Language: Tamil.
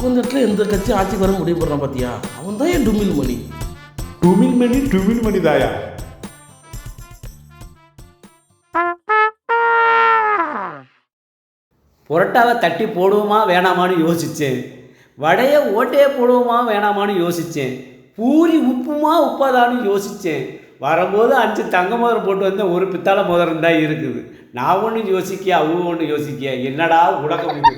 அவன் இடத்துல எந்த கட்சி ஆட்சிக்கு வர முடிவு போடுறான் பார்த்தியா? அவன் தான் என் டுமில் மணி. டுமில் மணி தாயா? புரோட்டாவை தட்டி போடுவோமா வேணாமான்னு யோசித்தேன். வடையை ஓட்டையே போடுவோமா வேணாமான்னு யோசித்தேன். பூரி உப்புமா உப்பாதான்னு யோசித்தேன். வரும்போது 5 தங்க மோதிரம் போட்டு வந்தேன், ஒரு பித்தாளை மோதிரம் தான் இருக்குது. நான் ஒன்று யோசிக்க அவங்க ஒன்று யோசிக்க, என்னடா உலகம் இது.